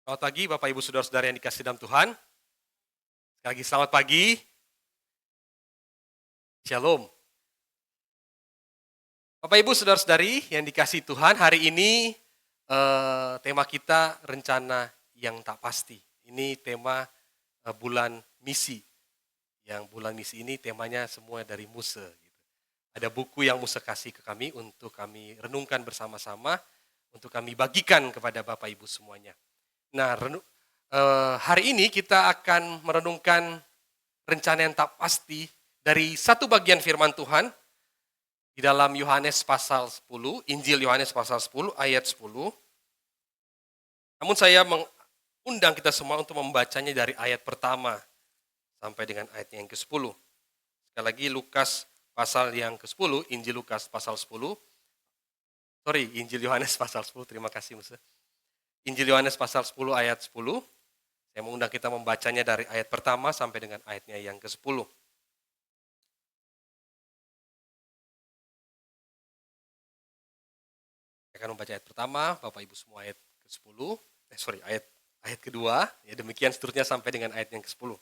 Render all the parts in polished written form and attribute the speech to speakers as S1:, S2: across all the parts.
S1: Selamat pagi Bapak Ibu Saudara-saudara yang dikasihi dalam Tuhan. Sekali lagi selamat pagi. Shalom. Bapak Ibu Saudara-saudari yang dikasihi Tuhan, hari ini tema kita rencana yang tak pasti. Ini tema bulan misi. Yang bulan misi ini temanya semua dari Muse. Gitu. Ada buku yang Muse kasih ke kami untuk kami renungkan bersama-sama, untuk kami bagikan kepada Bapak Ibu semuanya. Nah, hari ini kita akan merenungkan rencana yang tak pasti dari satu bagian firman Tuhan di dalam Yohanes pasal 10, Injil Yohanes pasal 10 ayat 10. Namun saya mengundang kita semua untuk membacanya dari ayat pertama sampai dengan ayat yang ke-10. Sekali lagi Lukas pasal yang ke-10, Injil Lukas pasal 10. Injil Yohanes pasal 10, terima kasih Musa. Injil Yohanes pasal 10 ayat 10. Saya mengundang kita membacanya dari ayat pertama sampai dengan ayatnya yang ke-10. Saya akan membaca ayat pertama, Bapak Ibu semua ayat ke-10. Ayat kedua. Ya, demikian seterusnya sampai dengan ayat yang ke-10.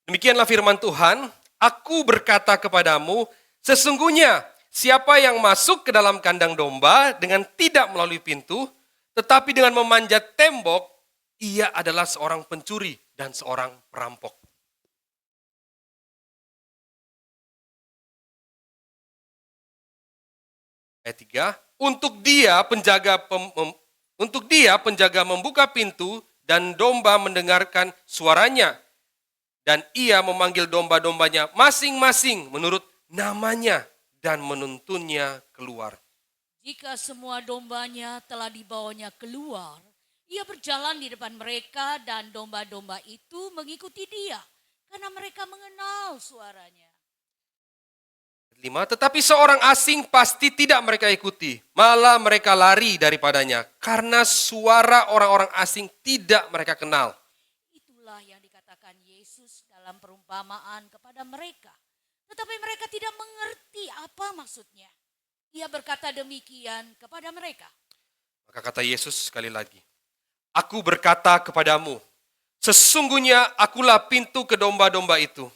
S1: Demikianlah firman Tuhan, aku berkata kepadamu, sesungguhnya siapa yang masuk ke dalam kandang domba dengan tidak melalui pintu, tetapi dengan memanjat tembok, ia adalah seorang pencuri dan seorang perampok. Ayat 3, untuk dia penjaga membuka pintu dan domba mendengarkan suaranya. Dan ia memanggil domba-dombanya masing-masing menurut namanya dan menuntunnya keluar.
S2: Jika semua dombanya telah dibawanya keluar, ia berjalan di depan mereka dan domba-domba itu mengikuti dia karena mereka mengenal suaranya.
S1: 5, tetapi seorang asing pasti tidak mereka ikuti, malah mereka lari daripadanya karena suara orang-orang asing tidak mereka kenal.
S2: Itulah yang dikatakan Yesus dalam perumpamaan kepada mereka. Tetapi mereka tidak mengerti apa maksudnya. Ia berkata demikian kepada mereka.
S1: Maka kata Yesus sekali lagi, aku berkata kepadamu, sesungguhnya akulah pintu ke domba-domba itu.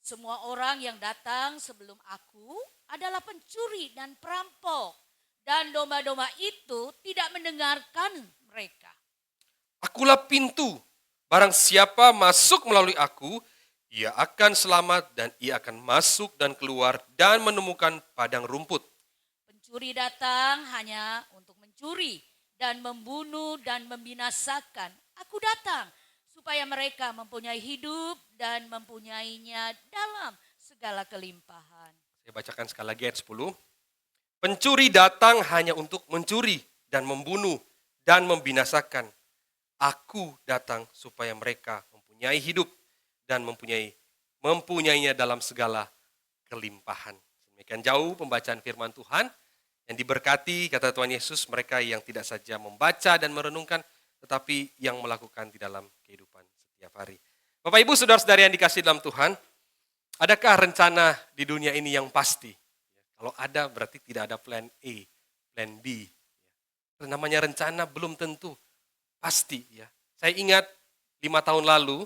S2: Semua orang yang datang sebelum aku adalah pencuri dan perampok. Dan domba-domba itu tidak mendengarkan mereka.
S1: Akulah pintu, barang siapa masuk melalui aku, ia akan selamat dan ia akan masuk dan keluar dan menemukan padang rumput.
S2: Pencuri datang hanya untuk mencuri dan membunuh dan membinasakan. Aku datang supaya mereka mempunyai hidup dan mempunyainya dalam segala kelimpahan.
S1: Saya bacakan sekali lagi ayat 10. Pencuri datang hanya untuk mencuri dan membunuh dan membinasakan. Aku datang supaya mereka mempunyai hidup dan mempunyainya dalam segala kelimpahan. Demikian jauh pembacaan firman Tuhan yang diberkati, kata Tuhan Yesus, mereka yang tidak saja membaca dan merenungkan, tetapi yang melakukan di dalam kehidupan setiap hari. Bapak Ibu Saudara-saudari yang dikasihi dalam Tuhan, adakah rencana di dunia ini yang pasti? Kalau ada berarti tidak ada plan A, plan B. Namanya rencana belum tentu pasti. Ya. Saya ingat 5 tahun lalu,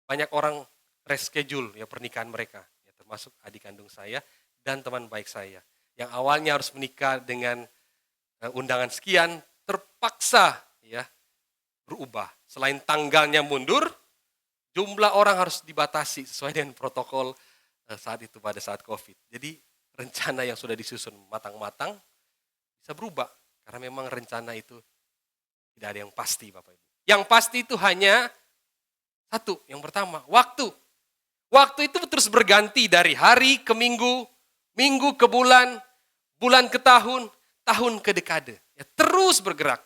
S1: banyak orang reschedule ya pernikahan mereka, ya, termasuk adik kandung saya dan teman baik saya. Yang awalnya harus menikah dengan undangan sekian, terpaksa ya berubah. Selain tanggalnya mundur, jumlah orang harus dibatasi sesuai dengan protokol saat itu pada saat COVID. Jadi rencana yang sudah disusun matang-matang bisa berubah. Karena memang rencana itu tidak ada yang pasti Bapak Ibu. Yang pasti itu hanya satu, yang pertama, waktu. Waktu itu terus berganti dari hari ke minggu, minggu ke bulan, bulan ke tahun, tahun ke dekade. Ya, terus bergerak.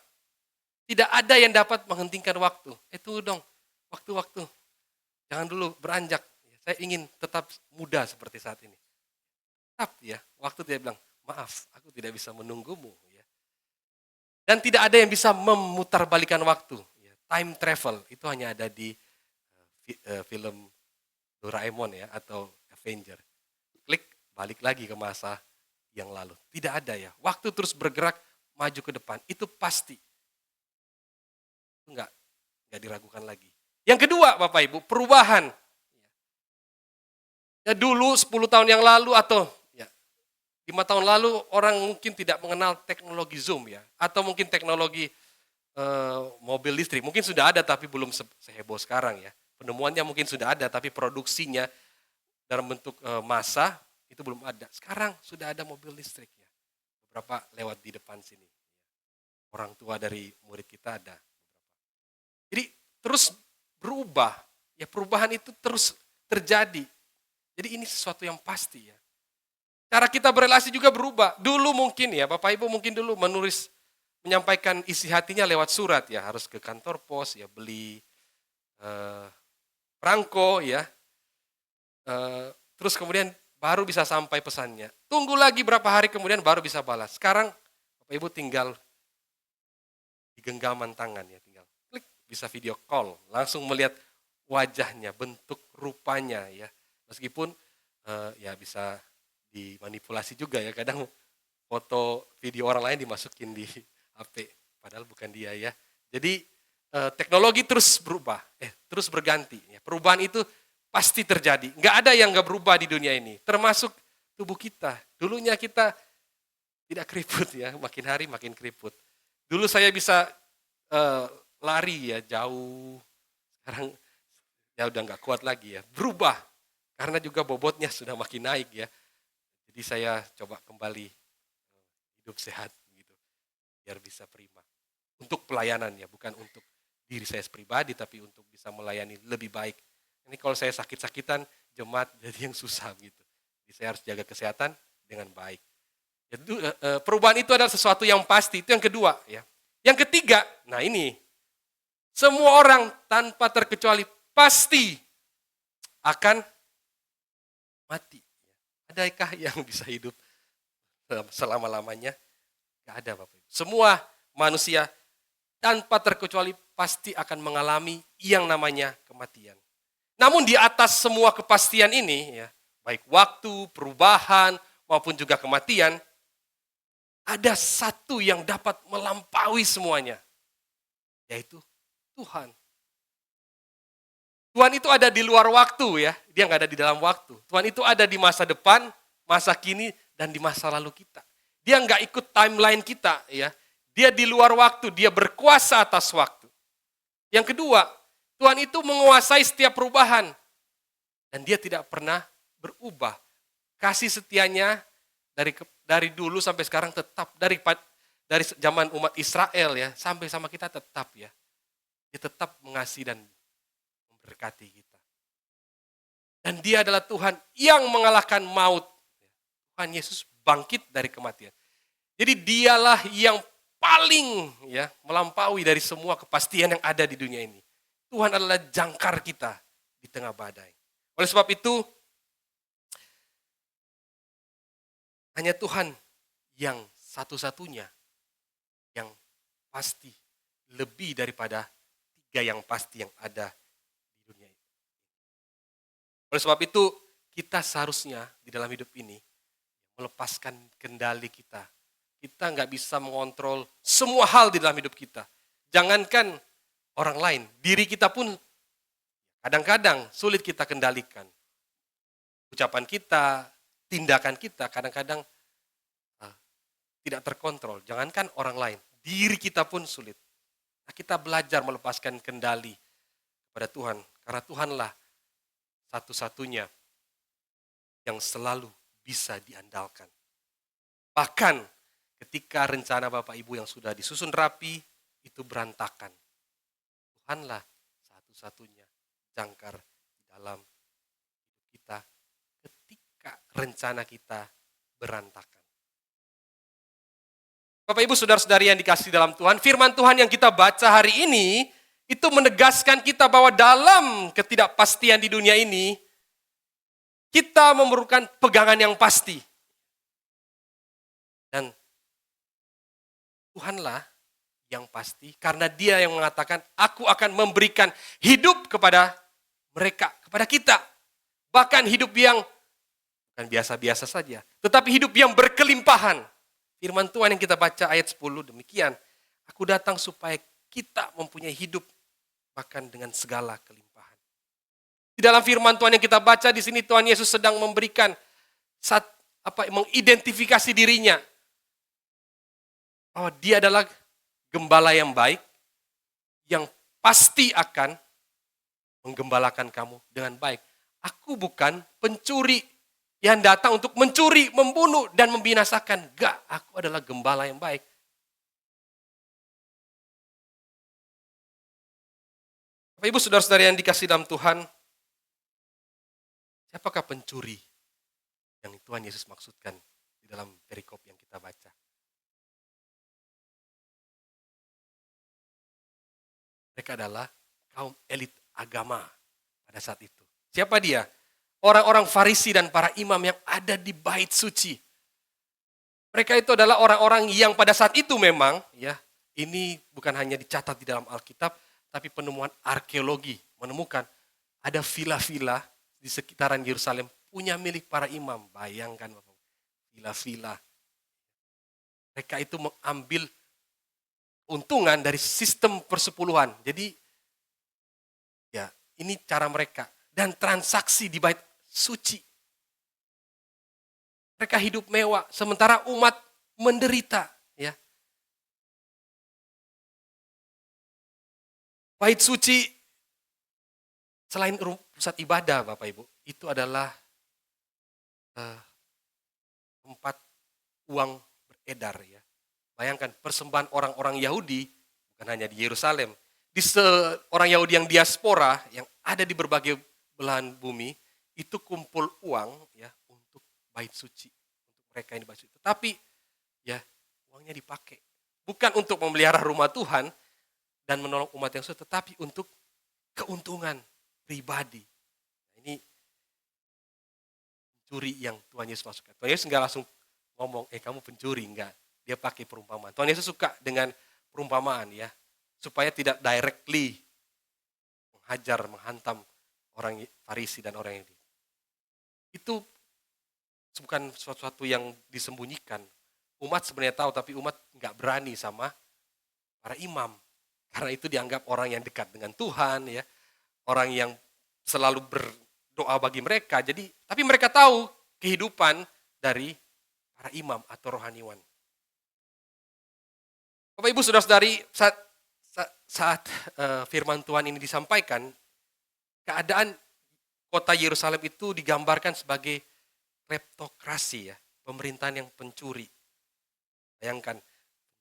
S1: Tidak ada yang dapat menghentikan waktu. Itu dong, waktu-waktu. Jangan dulu beranjak. Saya ingin tetap muda seperti saat ini. Tetap ya, waktu dia bilang, maaf, aku tidak bisa menunggumu. Ya. Dan tidak ada yang bisa memutarbalikan waktu. Ya. Time travel, itu hanya ada di film Doraemon ya, atau Avenger. Klik, balik lagi ke masa yang lalu. Tidak ada ya, waktu terus bergerak, maju ke depan. Itu pasti. Enggak diragukan lagi. Yang kedua Bapak Ibu, perubahan. Ya dulu 10 tahun yang lalu atau 5 tahun lalu orang mungkin tidak mengenal teknologi Zoom ya. Atau mungkin teknologi mobil listrik. Mungkin sudah ada tapi belum seheboh sekarang ya. Penemuannya mungkin sudah ada tapi produksinya dalam bentuk massa itu belum ada. Sekarang sudah ada mobil listrik ya. Beberapa lewat di depan sini. Orang tua dari murid kita ada. Jadi terus berubah. Ya perubahan itu terus terjadi. Jadi ini sesuatu yang pasti ya. Cara kita berelasi juga berubah. Dulu mungkin ya, Bapak Ibu mungkin dulu menyampaikan isi hatinya lewat surat ya. Harus ke kantor pos ya, beli perangko ya. Terus kemudian baru bisa sampai pesannya. Tunggu lagi berapa hari kemudian baru bisa balas. Sekarang Bapak Ibu tinggal di genggaman tangan ya. Tinggal klik, bisa video call. Langsung melihat wajahnya, bentuk rupanya ya. Meskipun ya bisa dimanipulasi juga ya, kadang foto video orang lain dimasukin di HP, padahal bukan dia ya. Jadi teknologi terus berubah, terus berganti. Ya. Perubahan itu pasti terjadi, nggak ada yang nggak berubah di dunia ini, termasuk tubuh kita. Dulunya kita tidak keriput ya, makin hari makin keriput. Dulu saya bisa lari ya jauh, sekarang ya udah nggak kuat lagi ya, berubah. Karena juga bobotnya sudah makin naik ya. Jadi saya coba kembali hidup sehat gitu. Biar bisa prima. Untuk pelayanan ya, bukan untuk diri saya pribadi tapi untuk bisa melayani lebih baik. Ini kalau saya sakit-sakitan, jemaat jadi yang susah gitu. Jadi saya harus jaga kesehatan dengan baik. Jadi, perubahan itu adalah sesuatu yang pasti, itu yang kedua ya. Yang ketiga, nah ini semua orang tanpa terkecuali pasti akan mati. Adakah yang bisa hidup selama-lamanya? Gak ada Bapak Ibu. Semua manusia tanpa terkecuali pasti akan mengalami yang namanya kematian. Namun di atas semua kepastian ini, ya, baik waktu, perubahan, maupun juga kematian, ada satu yang dapat melampaui semuanya, yaitu Tuhan. Tuhan itu ada di luar waktu ya, dia nggak ada di dalam waktu. Tuhan itu ada di masa depan, masa kini, dan di masa lalu kita. Dia nggak ikut timeline kita ya, dia di luar waktu, dia berkuasa atas waktu. Yang kedua, Tuhan itu menguasai setiap perubahan, dan dia tidak pernah berubah. Kasih setianya dari dulu sampai sekarang tetap, dari zaman umat Israel ya, sampai sama kita tetap ya. Dia tetap mengasihi dan berkati kita. Dan dia adalah Tuhan yang mengalahkan maut. Tuhan Yesus bangkit dari kematian. Jadi dialah yang paling ya melampaui dari semua kepastian yang ada di dunia ini. Tuhan adalah jangkar kita di tengah badai. Oleh sebab itu, hanya Tuhan yang satu-satunya yang pasti, lebih daripada tiga yang pasti yang ada dunia ini. Oleh sebab itu, kita seharusnya di dalam hidup ini melepaskan kendali kita. Kita nggak bisa mengontrol semua hal di dalam hidup kita. Jangankan orang lain, diri kita pun kadang-kadang sulit kita kendalikan. Ucapan kita, tindakan kita kadang-kadang tidak terkontrol. Jangankan orang lain, diri kita pun sulit. Nah, kita belajar melepaskan kendali kepada Tuhan. Karena Tuhanlah satu-satunya yang selalu bisa diandalkan. Bahkan ketika rencana Bapak Ibu yang sudah disusun rapi, itu berantakan. Tuhanlah satu-satunya jangkar di dalam hidup kita ketika rencana kita berantakan. Bapak Ibu saudara-saudari yang dikasihi dalam Tuhan, firman Tuhan yang kita baca hari ini, itu menegaskan kita bahwa dalam ketidakpastian di dunia ini, kita memerlukan pegangan yang pasti. Dan Tuhanlah yang pasti, karena dia yang mengatakan, aku akan memberikan hidup kepada mereka, kepada kita. Bahkan hidup yang bukan biasa-biasa saja, tetapi hidup yang berkelimpahan. Firman Tuhan yang kita baca ayat 10 demikian. Aku datang supaya kita mempunyai hidup bahkan dengan segala kelimpahan. Di dalam firman Tuhan yang kita baca di sini Tuhan Yesus sedang memberikan mengidentifikasi dirinya bahwa dia adalah gembala yang baik yang pasti akan menggembalakan kamu dengan baik. Aku bukan pencuri yang datang untuk mencuri, membunuh, dan membinasakan. Enggak, aku adalah gembala yang baik. Bapak Ibu saudara-saudara yang dikasih dalam Tuhan, siapakah pencuri yang Tuhan Yesus maksudkan di dalam perikop yang kita baca? Mereka adalah kaum elit agama pada saat itu. Siapa dia? Orang-orang Farisi dan para imam yang ada di bait suci. Mereka itu adalah orang-orang yang pada saat itu memang, ya, ini bukan hanya dicatat di dalam Alkitab, tapi penemuan arkeologi menemukan ada villa-villa di sekitaran Yerusalem punya milik para imam. Bayangkan, Bapak, villa-villa. Mereka itu mengambil untungan dari sistem persepuluhan. Jadi, ya, ini cara mereka. Dan transaksi di bait suci. Mereka hidup mewah, sementara umat menderita. Ya. Bait suci, selain pusat ibadah, Bapak Ibu, itu adalah tempat uang beredar. Ya. Bayangkan, persembahan orang-orang Yahudi, bukan hanya di Yerusalem, di orang Yahudi yang diaspora, yang ada di berbagai belahan bumi, itu kumpul uang ya untuk bait suci, untuk mereka yang di bait suci. Tetapi ya uangnya dipakai bukan untuk memelihara rumah Tuhan dan menolong umat yang susah, tetapi untuk keuntungan pribadi. Nah, ini pencuri yang Tuhan Yesus masukkan. Tuhan Yesus nggak langsung ngomong, kamu pencuri, enggak. Dia pakai perumpamaan. Tuhan Yesus suka dengan perumpamaan ya, supaya tidak directly menghajar, menghantam orang Farisi dan orang Yahudi. Itu bukan sesuatu yang disembunyikan. Umat sebenarnya tahu, tapi umat nggak berani sama para imam. Karena itu dianggap orang yang dekat dengan Tuhan, ya, orang yang selalu berdoa bagi mereka. Jadi, tapi mereka tahu kehidupan dari para imam atau rohaniwan. Bapak Ibu saudara-saudari, saat firman Tuhan ini disampaikan, keadaan kota Yerusalem itu digambarkan sebagai kleptokrasi, ya, pemerintahan yang pencuri. Bayangkan,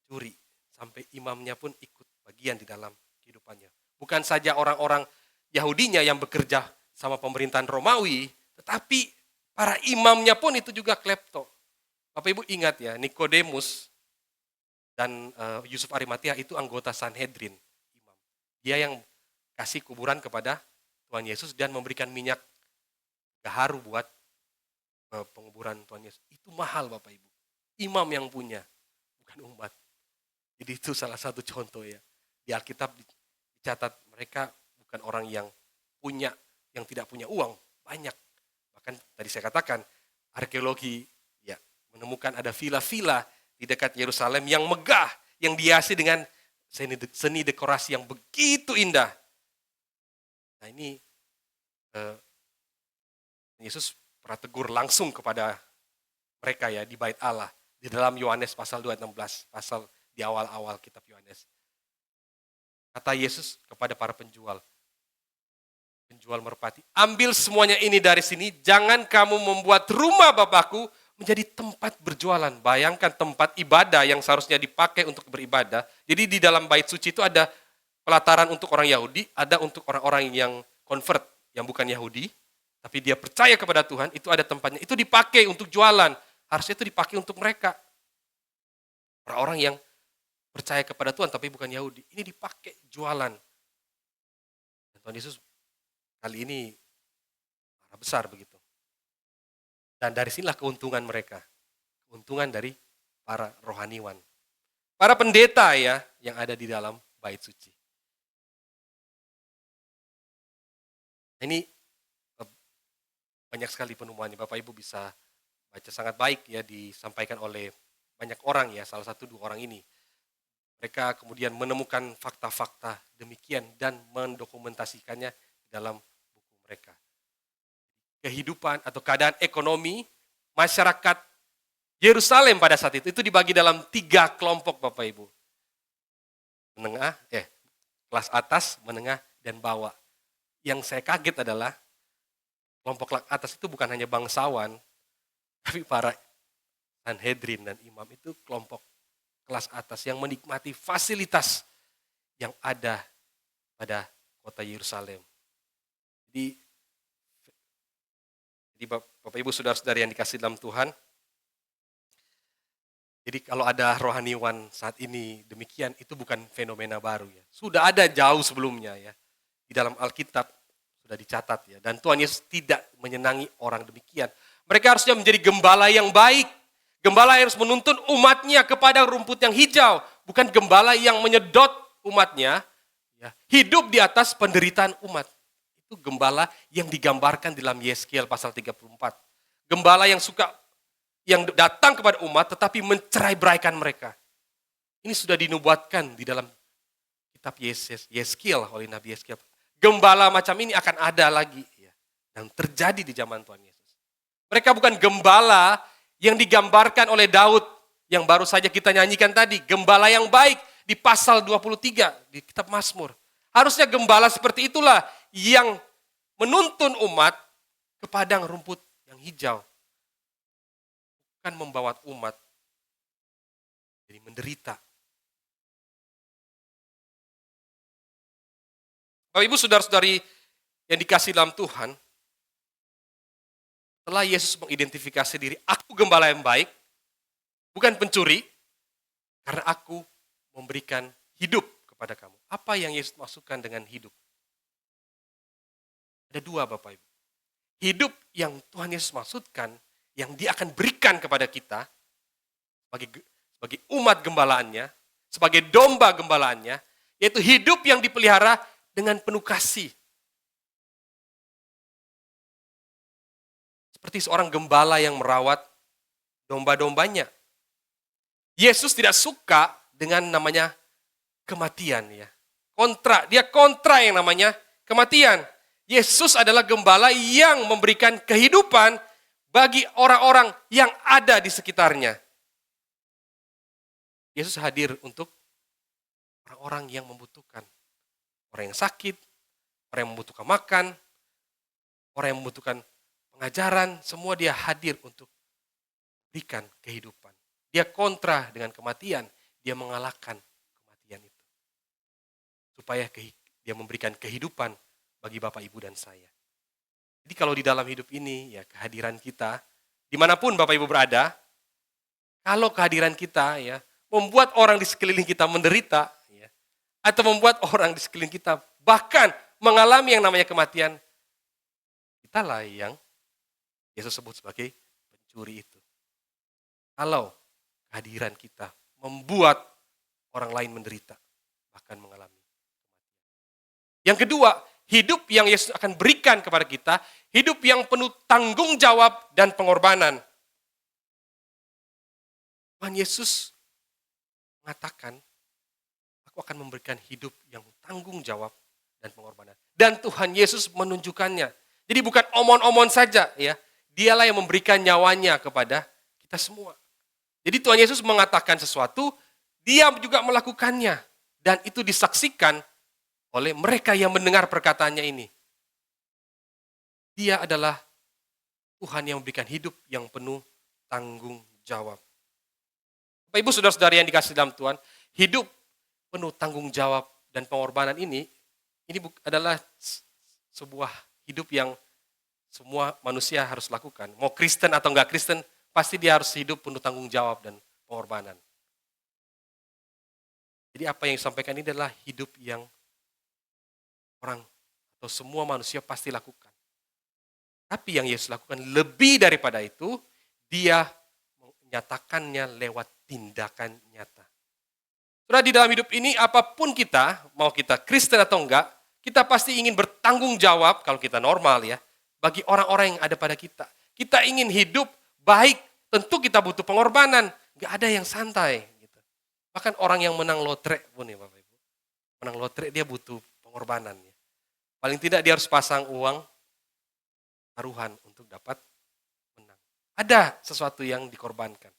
S1: pencuri sampai imamnya pun ikut bagian di dalam kehidupannya. Bukan saja orang-orang Yahudinya yang bekerja sama pemerintahan Romawi, tetapi para imamnya pun itu juga klepto. Bapak Ibu ingat ya, Nikodemus dan Yusuf Arimatia itu anggota Sanhedrin, imam. Dia yang kasih kuburan kepada Tuhan Yesus dan memberikan minyak gaharu buat penguburan Tuhan Yesus. Itu mahal, Bapak Ibu. Imam yang punya, bukan umat. Jadi itu salah satu contoh ya. Di Alkitab dicatat mereka bukan orang yang punya, yang tidak punya uang, banyak. Bahkan tadi saya katakan, arkeologi ya menemukan ada villa-villa di dekat Yerusalem yang megah, yang dihiasi dengan seni dekorasi yang begitu indah. Nah ini Yesus pernah tegur langsung kepada mereka ya di bait Allah. Di dalam Yohanes pasal 2 ayat 16, pasal di awal-awal kitab Yohanes. Kata Yesus kepada para penjual merpati, ambil semuanya ini dari sini, jangan kamu membuat rumah Bapakku menjadi tempat berjualan. Bayangkan tempat ibadah yang seharusnya dipakai untuk beribadah. Jadi di dalam bait suci itu ada pelataran untuk orang Yahudi, ada untuk orang-orang yang convert, yang bukan Yahudi, tapi dia percaya kepada Tuhan, itu ada tempatnya. Itu dipakai untuk jualan. Harusnya itu dipakai untuk mereka. Orang-orang yang percaya kepada Tuhan tapi bukan Yahudi. Ini dipakai jualan. Dan Tuhan Yesus kali ini marah besar begitu. Dan dari sinilah keuntungan mereka. Keuntungan dari para rohaniwan. Para pendeta ya yang ada di dalam bait suci. Ini banyak sekali penemuannya. Bapak Ibu bisa baca sangat baik ya disampaikan oleh banyak orang ya, salah satu 2 orang ini. Mereka kemudian menemukan fakta-fakta demikian dan mendokumentasikannya dalam buku mereka. Kehidupan atau keadaan ekonomi masyarakat Yerusalem pada saat itu dibagi dalam 3 kelompok Bapak Ibu. Kelas atas, menengah, dan bawah. Yang saya kaget adalah kelompok atas itu bukan hanya bangsawan, tapi para Sanhedrin dan imam itu kelompok kelas atas yang menikmati fasilitas yang ada pada kota Yerusalem. Jadi Bapak Ibu saudara-saudari yang dikasihi dalam Tuhan, jadi kalau ada rohaniwan saat ini demikian, itu bukan fenomena baru ya. Sudah ada jauh sebelumnya ya. Di dalam Alkitab sudah dicatat ya. Dan Tuhan Yesus tidak menyenangi orang demikian. Mereka harusnya menjadi gembala yang baik. Gembala yang harus menuntun umatnya kepada rumput yang hijau. Bukan gembala yang menyedot umatnya. Ya, hidup di atas penderitaan umat. Itu gembala yang digambarkan dalam Yeskiel pasal 34. Gembala yang datang kepada umat tetapi mencerai-beraikan mereka. Ini sudah dinubuatkan di dalam kitab Yeskiel oleh Nabi Yeskiel. Gembala macam ini akan ada lagi ya, dan terjadi di zaman Tuhan Yesus. Mereka bukan gembala yang digambarkan oleh Daud yang baru saja kita nyanyikan tadi, gembala yang baik di pasal 23 di kitab Mazmur. Harusnya gembala seperti itulah yang menuntun umat ke padang rumput yang hijau. Bukan membawa umat jadi menderita. Bapak Ibu saudara-saudari yang dikasihi dalam Tuhan, setelah Yesus mengidentifikasi diri, aku gembala yang baik, bukan pencuri, karena aku memberikan hidup kepada kamu. Apa yang Yesus maksudkan dengan hidup? Ada 2 Bapak Ibu. Hidup yang Tuhan Yesus maksudkan, yang Dia akan berikan kepada kita, sebagai umat gembalaannya, sebagai domba gembalaannya, yaitu hidup yang dipelihara dengan penuh kasih. Seperti seorang gembala yang merawat domba-dombanya. Yesus tidak suka dengan namanya kematian ya. Dia kontra yang namanya kematian. Yesus adalah gembala yang memberikan kehidupan bagi orang-orang yang ada di sekitarnya. Yesus hadir untuk orang-orang yang membutuhkan. Orang yang sakit, orang yang membutuhkan makan, orang yang membutuhkan pengajaran, semua Dia hadir untuk berikan kehidupan. Dia kontra dengan kematian, Dia mengalahkan kematian itu. Supaya Dia memberikan kehidupan bagi Bapak, Ibu, dan saya. Jadi kalau di dalam hidup ini, ya kehadiran kita, dimanapun Bapak Ibu berada, kalau kehadiran kita ya membuat orang di sekeliling kita menderita, ya, atau membuat orang di sekeliling kita bahkan mengalami yang namanya kematian, kitalah yang Yesus sebut sebagai pencuri itu. Kalau kehadiran kita membuat orang lain menderita, bahkan mengalami kematian. Yang kedua, hidup yang Yesus akan berikan kepada kita, hidup yang penuh tanggung jawab dan pengorbanan. Tuhan Yesus mengatakan, aku akan memberikan hidup yang tanggung jawab dan pengorbanan. Dan Tuhan Yesus menunjukkannya. Jadi bukan omon-omon saja ya. Dialah yang memberikan nyawanya kepada kita semua. Jadi Tuhan Yesus mengatakan sesuatu, Dia juga melakukannya. Dan itu disaksikan oleh mereka yang mendengar perkataannya ini. Dia adalah Tuhan yang memberikan hidup yang penuh tanggung jawab. Bapak Ibu saudara-saudari yang dikasihi dalam Tuhan, hidup penuh tanggung jawab dan pengorbanan ini adalah sebuah hidup yang semua manusia harus lakukan. Mau Kristen atau enggak Kristen, pasti dia harus hidup penuh tanggung jawab dan pengorbanan. Jadi apa yang disampaikan ini adalah hidup yang orang atau semua manusia pasti lakukan. Tapi yang Yesus lakukan lebih daripada itu, Dia menyatakannya lewat tindakan nyata. Saudara, di dalam hidup ini apapun kita, mau kita Kristen atau enggak, kita pasti ingin bertanggung jawab kalau kita normal ya, bagi orang-orang yang ada pada kita. Kita ingin hidup baik, tentu kita butuh pengorbanan. Nggak ada yang santai. Gitu. Bahkan orang yang menang lotre pun ya Bapak Ibu. Menang lotre dia butuh pengorbanan. Ya. Paling tidak dia harus pasang uang taruhan untuk dapat menang. Ada sesuatu yang dikorbankan.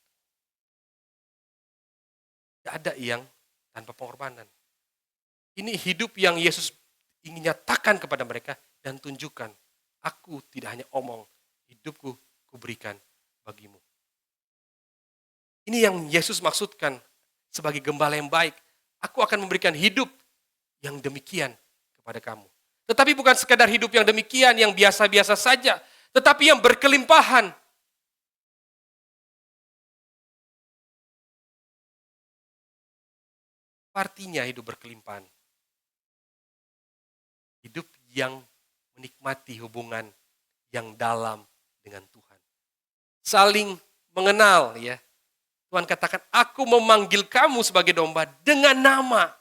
S1: Nggak ada yang tanpa pengorbanan. Ini hidup yang Yesus ingin nyatakan kepada mereka dan tunjukkan. Aku tidak hanya omong, hidupku kuberikan bagimu. Ini yang Yesus maksudkan sebagai gembala yang baik. Aku akan memberikan hidup yang demikian kepada kamu. Tetapi bukan sekadar hidup yang demikian, yang biasa-biasa saja. Tetapi yang berkelimpahan. Artinya hidup berkelimpahan. Hidup yang menikmati hubungan yang dalam dengan Tuhan. Saling mengenal ya. Tuhan katakan, aku memanggil kamu sebagai domba dengan nama.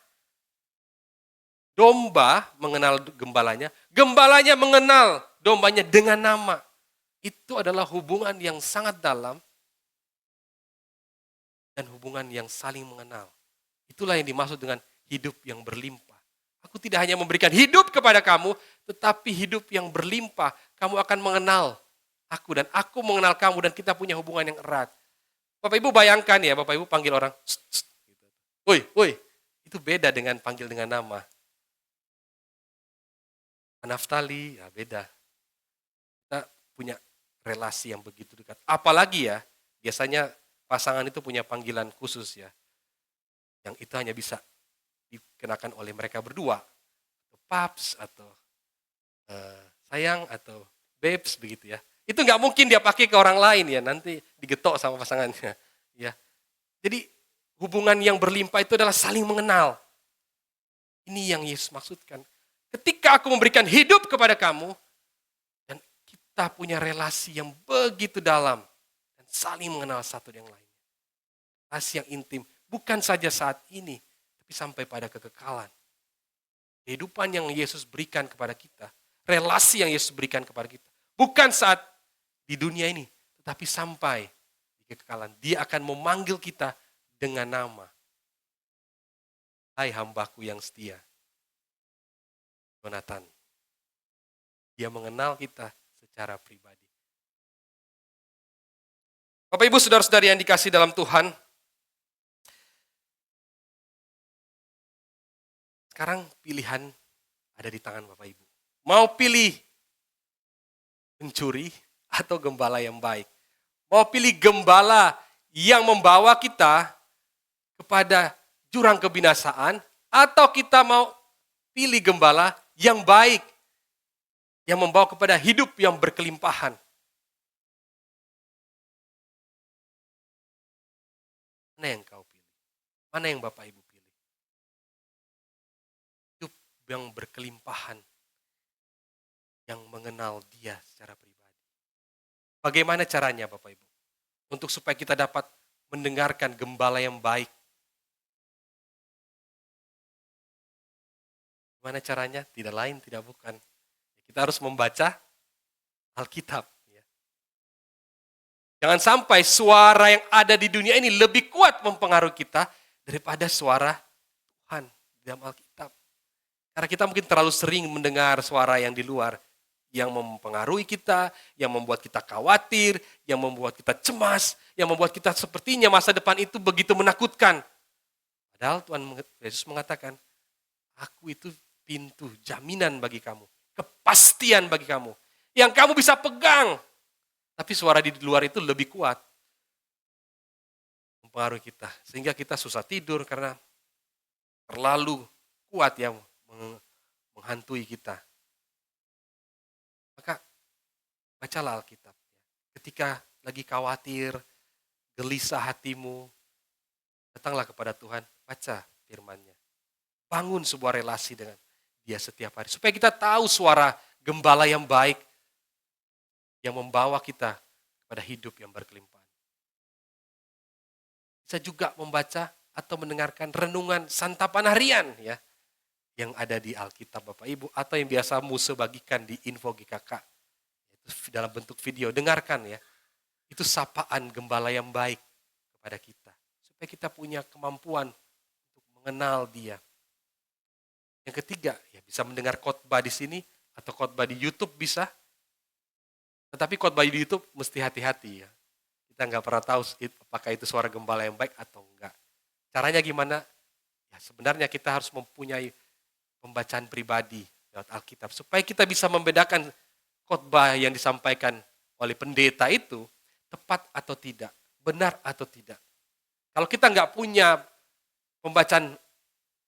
S1: Domba mengenal gembalanya, gembalanya mengenal dombanya dengan nama. Itu adalah hubungan yang sangat dalam dan hubungan yang saling mengenal. Itulah yang dimaksud dengan hidup yang berlimpah. Aku tidak hanya memberikan hidup kepada kamu, tetapi hidup yang berlimpah. Kamu akan mengenal aku dan aku mengenal kamu dan kita punya hubungan yang erat. Bapak Ibu bayangkan ya, Bapak Ibu panggil orang, "St, st," gitu. Woi, itu beda dengan panggil dengan nama. Naftali, ya beda. Kita punya relasi yang begitu dekat. Apalagi ya, biasanya pasangan itu punya panggilan khusus ya. Yang itu hanya bisa dikenakan oleh mereka berdua. Paps atau sayang atau babes begitu ya. Itu nggak mungkin dia pakai ke orang lain ya, nanti digetok sama pasangannya. Ya. Jadi hubungan yang berlimpah itu adalah saling mengenal. Ini yang Yesus maksudkan. Ketika aku memberikan hidup kepada kamu, dan kita punya relasi yang begitu dalam, dan saling mengenal satu yang lain. Relasi yang intim, bukan saja saat ini, tapi sampai pada kekekalan. Kehidupan yang Yesus berikan kepada kita, relasi yang Yesus berikan kepada kita, bukan saat di dunia ini, tetapi sampai di kekekalan. Dia akan memanggil kita dengan nama. Hai hambaku yang setia. Jonathan. Dia mengenal kita secara pribadi. Bapak Ibu saudara-saudari yang dikasih dalam Tuhan, sekarang pilihan ada di tangan Bapak Ibu. Mau pilih pencuri atau gembala yang baik? Mau pilih gembala yang membawa kita kepada jurang kebinasaan, atau kita mau pilih gembala yang baik, yang membawa kepada hidup yang berkelimpahan? Mana yang kau pilih? Mana yang Bapak Ibu pilih? Hidup yang berkelimpahan, yang mengenal Dia secara pribadi. Bagaimana caranya Bapak Ibu? Untuk supaya kita dapat mendengarkan gembala yang baik. Gimana caranya? Tidak lain, tidak bukan. Kita harus membaca Alkitab. Jangan sampai suara yang ada di dunia ini lebih kuat mempengaruhi kita daripada suara Tuhan dalam Alkitab. Karena kita mungkin terlalu sering mendengar suara yang di luar, yang mempengaruhi kita, yang membuat kita khawatir, yang membuat kita cemas, yang membuat kita sepertinya masa depan itu begitu menakutkan. Padahal Tuhan Yesus mengatakan, aku itu pintu jaminan bagi kamu, kepastian bagi kamu, yang kamu bisa pegang. Tapi suara di luar itu lebih kuat mempengaruhi kita, sehingga kita susah tidur karena terlalu kuat ya menghantui kita. Maka bacalah Alkitab. Ketika lagi khawatir, gelisah hatimu, datanglah kepada Tuhan, baca firman-Nya. Bangun sebuah relasi dengan Dia setiap hari. Supaya kita tahu suara gembala yang baik yang membawa kita kepada hidup yang berkelimpahan. Bisa juga membaca atau mendengarkan renungan santapan harian ya, yang ada di Alkitab Bapak Ibu, atau yang biasa Muse bagikan di Info GKK. Itu dalam bentuk video, dengarkan ya. Itu sapaan gembala yang baik pada kita. Supaya kita punya kemampuan untuk mengenal Dia. Yang ketiga, ya bisa mendengar khotbah di sini atau khotbah di YouTube bisa. Tetapi khotbah di YouTube mesti hati-hati ya. Kita nggak pernah tahu apakah itu suara gembala yang baik atau enggak. Caranya gimana? Ya sebenarnya kita harus mempunyai pembacaan pribadi lewat Alkitab. Supaya kita bisa membedakan khotbah yang disampaikan oleh pendeta itu tepat atau tidak, benar atau tidak. Kalau kita nggak punya pembacaan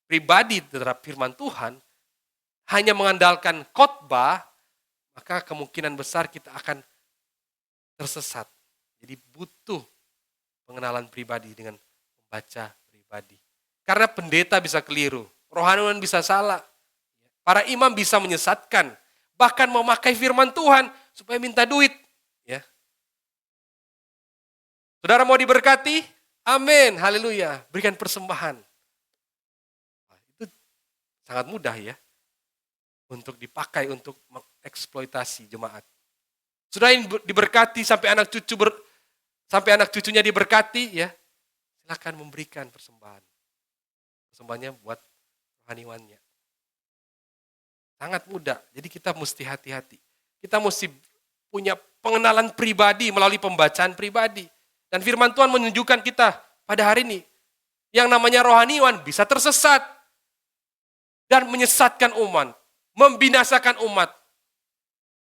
S1: pribadi terhadap firman Tuhan, hanya mengandalkan khotbah, maka kemungkinan besar kita akan tersesat. Jadi butuh pengenalan pribadi dengan membaca pribadi. Karena pendeta bisa keliru, rohaniwan bisa salah, para imam bisa menyesatkan, bahkan memakai firman Tuhan supaya minta duit. Ya. Saudara mau diberkati? Amin, haleluya. Berikan persembahan. Itu sangat mudah ya untuk dipakai untuk mengeksploitasi jemaat. Saudara yang diberkati sampai anak cucunya diberkati ya, silakan memberikan persembahan. Persembahannya buat rohaniwannya. Sangat mudah. Jadi kita mesti hati-hati. Kita mesti punya pengenalan pribadi melalui pembacaan pribadi. Dan firman Tuhan menunjukkan kita pada hari ini, yang namanya rohaniwan bisa tersesat dan menyesatkan umat, membinasakan umat.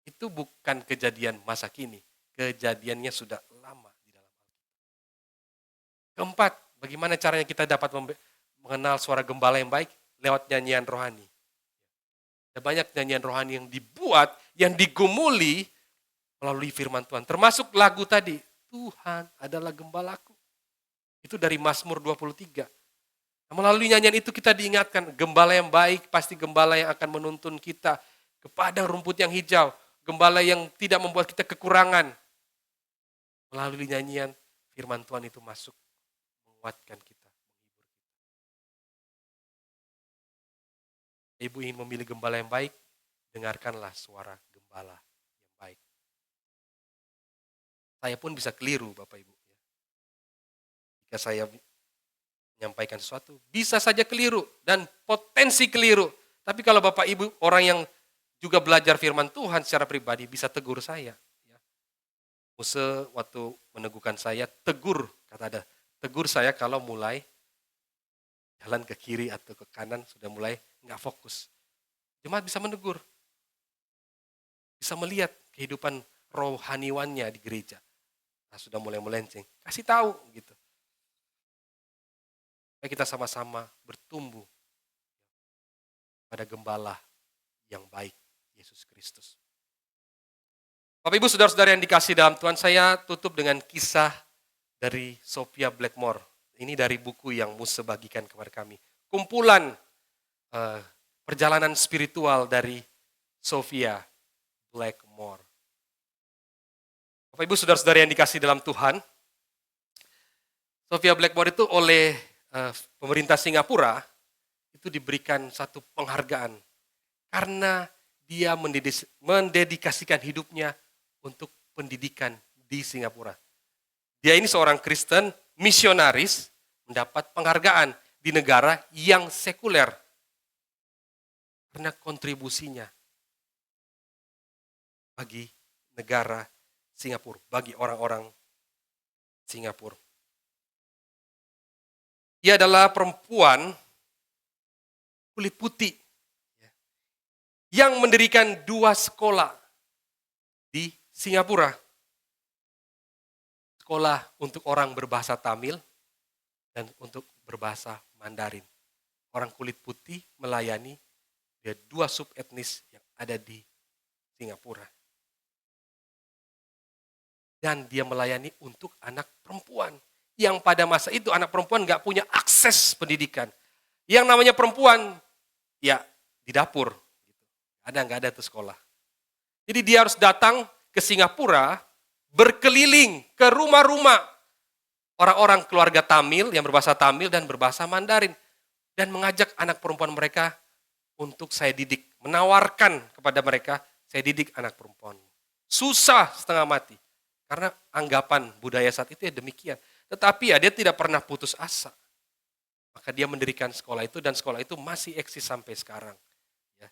S1: Itu bukan kejadian masa kini, kejadiannya sudah lama di dalam Alkitab. Keempat, bagaimana caranya kita dapat mengenal suara gembala yang baik? Lewat nyanyian rohani. Ada banyak nyanyian rohani yang dibuat, yang digumuli melalui firman Tuhan. Termasuk lagu tadi, Tuhan adalah gembalaku. Itu dari Mazmur 23. Nah, melalui nyanyian itu kita diingatkan, gembala yang baik pasti gembala yang akan menuntun kita ke padang rumput yang hijau. Gembala yang tidak membuat kita kekurangan. Melalui nyanyian firman Tuhan itu masuk, menguatkan kita, menghibur kita. Ibu ingin memilih gembala yang baik, dengarkanlah suara gembala yang baik. Saya pun bisa keliru Bapak Ibu. Jika saya menyampaikan sesuatu, bisa saja keliru dan potensi keliru. Tapi kalau Bapak Ibu orang yang juga belajar firman Tuhan secara pribadi bisa tegur saya. Muse waktu meneguhkan saya, tegur saya kalau mulai jalan ke kiri atau ke kanan sudah mulai nggak fokus. Jemaat bisa menegur, bisa melihat kehidupan rohaniwannya di gereja. Nah, sudah mulai melenceng, kasih tahu gitu. Supaya kita sama-sama bertumbuh pada gembala yang baik, Yesus Kristus. Bapak Ibu saudara-saudara yang dikasih dalam Tuhan, saya tutup dengan kisah dari Sophia Blackmore. Ini dari buku yang Muse bagikan kepada kami. Kumpulan perjalanan spiritual dari Sophia Blackmore. Bapak Ibu saudara-saudara yang dikasih dalam Tuhan, Sophia Blackmore itu oleh pemerintah Singapura itu diberikan satu penghargaan karena dia mendedikasikan hidupnya untuk pendidikan di Singapura. Dia ini seorang Kristen, misionaris, mendapat penghargaan di negara yang sekuler karena kontribusinya bagi negara Singapura, bagi orang-orang Singapura. Ia adalah perempuan kulit putih yang mendirikan 2 sekolah di Singapura. Sekolah untuk orang berbahasa Tamil dan untuk berbahasa Mandarin. Orang kulit putih melayani 2 subetnis yang ada di Singapura. Dan dia melayani untuk anak perempuan. Yang pada masa itu anak perempuan gak punya akses pendidikan. Yang namanya perempuan, ya di dapur. Gak ada tuh sekolah. Jadi dia harus datang ke Singapura, berkeliling ke rumah-rumah orang-orang keluarga Tamil yang berbahasa Tamil dan berbahasa Mandarin. Dan mengajak anak perempuan mereka untuk saya didik. Menawarkan kepada mereka, saya didik anak perempuan. Susah setengah mati. Karena anggapan budaya saat itu ya demikian. Tetapi ya dia tidak pernah putus asa. Maka dia mendirikan sekolah itu dan sekolah itu masih eksis sampai sekarang. Ya.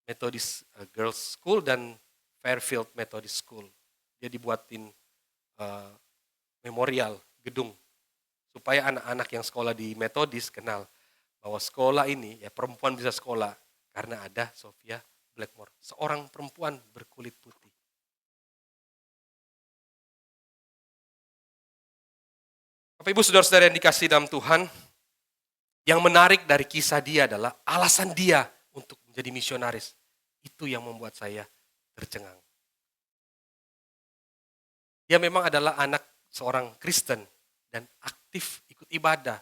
S1: Methodist Girls School dan Fairfield Methodist School. Dia dibuatin memorial, gedung. Supaya anak-anak yang sekolah di Methodist kenal bahwa sekolah ini, ya perempuan bisa sekolah karena ada Sophia Blackmore. Seorang perempuan berkulit putih. Bapak Ibu Saudara-saudara yang dikasihi dalam Tuhan, yang menarik dari kisah dia adalah alasan dia untuk menjadi misionaris. Itu yang membuat saya tercengang. Dia memang adalah anak seorang Kristen dan aktif ikut ibadah.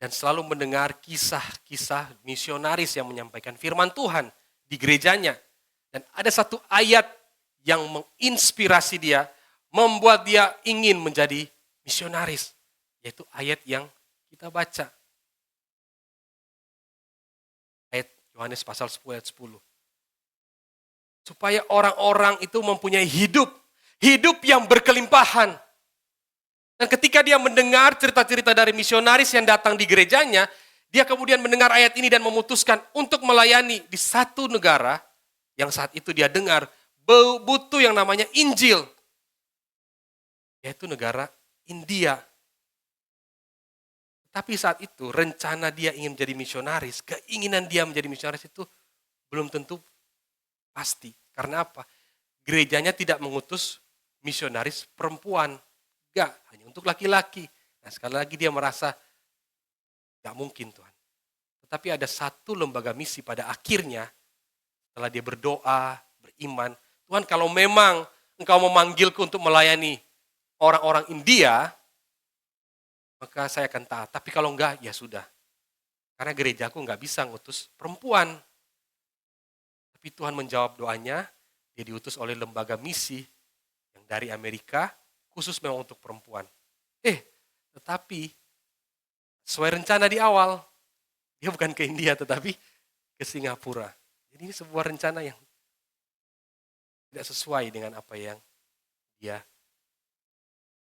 S1: Dan selalu mendengar kisah-kisah misionaris yang menyampaikan firman Tuhan di gerejanya. Dan ada satu ayat yang menginspirasi dia, membuat dia ingin menjadi misionaris. Yaitu ayat yang kita baca. Ayat Yohanes pasal 10 ayat 10. Supaya orang-orang itu mempunyai hidup yang berkelimpahan. Dan ketika dia mendengar cerita-cerita dari misionaris yang datang di gerejanya, dia kemudian mendengar ayat ini dan memutuskan untuk melayani di satu negara yang saat itu dia dengar butuh yang namanya Injil. Yaitu negara India. Tapi saat itu rencana dia ingin menjadi misionaris, keinginan dia menjadi misionaris itu belum tentu pasti. Karena apa? Gerejanya tidak mengutus misionaris perempuan. Enggak, hanya untuk laki-laki. Nah sekali lagi dia merasa enggak mungkin Tuhan. Tetapi ada satu lembaga misi pada akhirnya, setelah dia berdoa, beriman, Tuhan kalau memang Engkau memanggilku untuk melayani orang-orang India, maka saya akan taat. Tapi kalau enggak, ya sudah. Karena gerejaku enggak bisa ngutus perempuan. Tapi Tuhan menjawab doanya, dia diutus oleh lembaga misi yang dari Amerika, khusus memang untuk perempuan. Tetapi sesuai rencana di awal, dia bukan ke India tetapi ke Singapura. Jadi ini sebuah rencana yang tidak sesuai dengan apa yang dia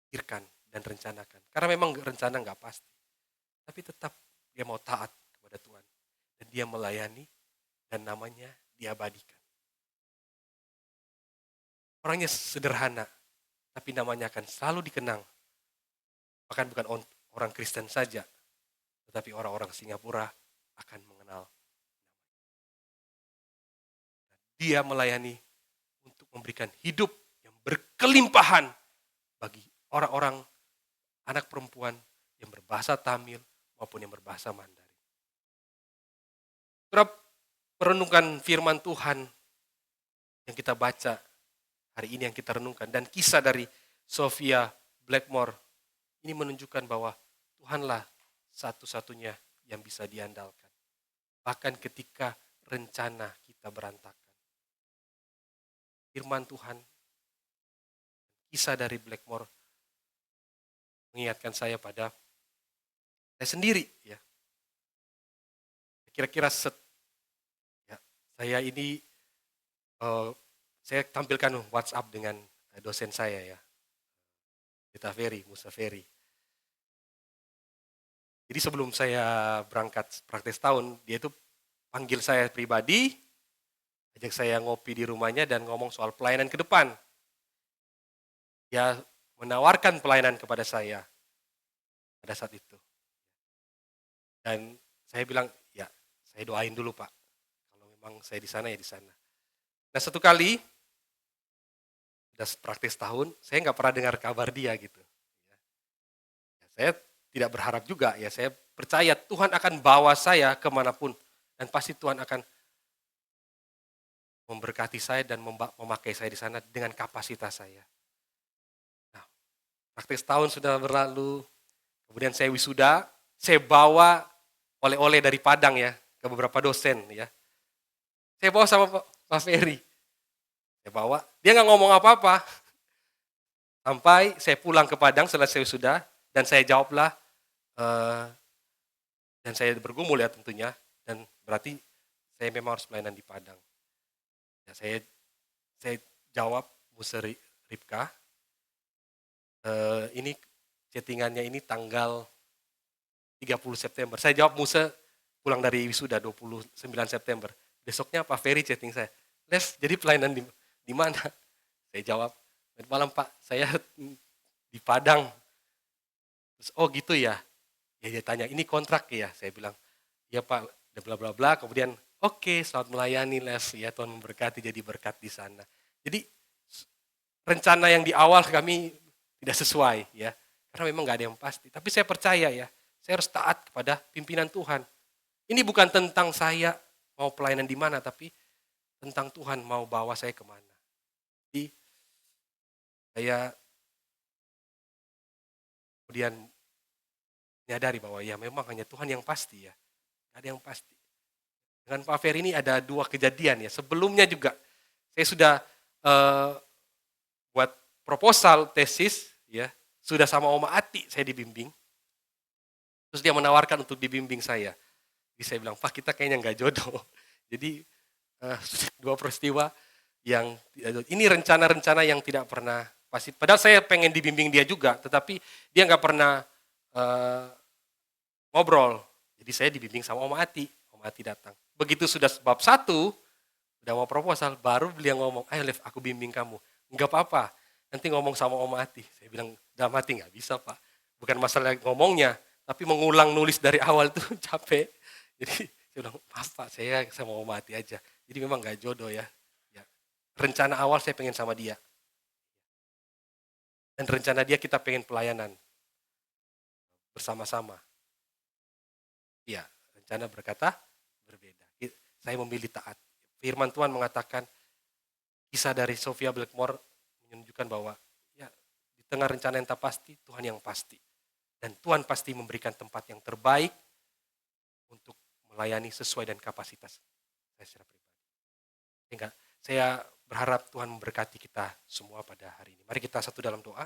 S1: pikirkan dan rencanakan. Karena memang rencana nggak pasti. Tapi tetap dia mau taat kepada Tuhan. Dan dia melayani dan namanya diabadikan. Orangnya sederhana, tapi namanya akan selalu dikenang. Bahkan bukan orang Kristen saja, tetapi orang-orang Singapura akan mengenal. Dia melayani untuk memberikan hidup yang berkelimpahan bagi orang-orang, anak perempuan yang berbahasa Tamil maupun yang berbahasa Mandarin. Saudara, merenungkan firman Tuhan yang kita baca hari ini, yang kita renungkan, dan kisah dari Sophia Blackmore, ini menunjukkan bahwa Tuhanlah satu-satunya yang bisa diandalkan. Bahkan ketika rencana kita berantakan. Firman Tuhan, kisah dari Blackmore, mengingatkan saya pada saya sendiri. Ya. Kira-kira saya ini, saya tampilkan WhatsApp dengan dosen saya ya, Musa Ferry. Jadi sebelum saya berangkat praktek setahun, dia itu panggil saya pribadi, ajak saya ngopi di rumahnya dan ngomong soal pelayanan ke depan. Dia menawarkan pelayanan kepada saya pada saat itu. Dan saya bilang, ya saya doain dulu Pak. Kalau memang saya di sana ya di sana. Nah satu kali, sudah praktek setahun, saya nggak pernah dengar kabar dia gitu. Saya tidak berharap juga, ya saya percaya Tuhan akan bawa saya kemanapun. Dan pasti Tuhan akan memberkati saya dan memakai saya di sana dengan kapasitas saya. Nah, praktek setahun sudah berlalu, kemudian saya wisuda, saya bawa oleh-oleh dari Padang ya, ke beberapa dosen ya. Saya bawa sama Pak Ferry. Saya bawa, dia nggak ngomong apa-apa. Sampai saya pulang ke Padang setelah saya wisuda, dan saya jawablah, dan saya bergumul ya tentunya, dan berarti saya memang harus pelayanan di Padang. Ya, saya jawab, Musa Ripka, ini chattingannya ini tanggal 30 September. Saya jawab Musa pulang dari wisuda 29 September. Besoknya Pak Ferry chatting saya, Les, jadi pelayanan di mana? Saya jawab, malam Pak, saya di Padang. Terus, oh gitu ya? Ya dia tanya, ini kontrak ya? Saya bilang, ya Pak, bla bla bla. Kemudian, oke, selamat melayani Les. Ya Tuhan memberkati, jadi berkat di sana. Jadi rencana yang di awal kami tidak sesuai ya. Karena memang nggak ada yang pasti. Tapi saya percaya ya, saya harus taat kepada pimpinan Tuhan. Ini bukan tentang saya mau pelayanan di mana, tapi tentang Tuhan mau bawa saya kemana. Jadi saya kemudian menyadari bahwa ya memang hanya Tuhan yang pasti ya. Gak ada yang pasti. Dengan Pak Ferry ini ada 2 kejadian ya. Sebelumnya juga saya sudah buat proposal tesis ya. Sudah sama Oma Ati saya dibimbing. Terus dia menawarkan untuk dibimbing saya. Jadi saya bilang, Pak kita kayaknya nggak jodoh. Jadi 2 peristiwa yang ini rencana-rencana yang tidak pernah pasti. Padahal saya pengen dibimbing dia juga, tetapi dia nggak pernah ngobrol. Jadi saya dibimbing sama Om Ati. Om Ati datang. Begitu sudah bab 1, udah mau proposal, baru beliau ngomong, ayo Lev, aku bimbing kamu. Enggak apa-apa, nanti ngomong sama Om Ati. Saya bilang, dalam hati nggak bisa Pak. Bukan masalah ngomongnya, tapi mengulang nulis dari awal itu capek. Jadi saya bilang, maaf Pak, saya sama Om Ati aja. Jadi memang nggak jodoh ya. Rencana awal saya pengen sama dia. Dan rencana dia kita pengen pelayanan bersama-sama. Ya, rencana berkata berbeda. Saya memilih taat. Firman Tuhan mengatakan, kisah dari Sophia Blackmore menunjukkan bahwa ya di tengah rencana yang tak pasti, Tuhan yang pasti. Dan Tuhan pasti memberikan tempat yang terbaik untuk melayani sesuai dengan kapasitas saya secara pribadi. Sehingga saya berharap Tuhan memberkati kita semua pada hari ini. Mari kita satu dalam doa.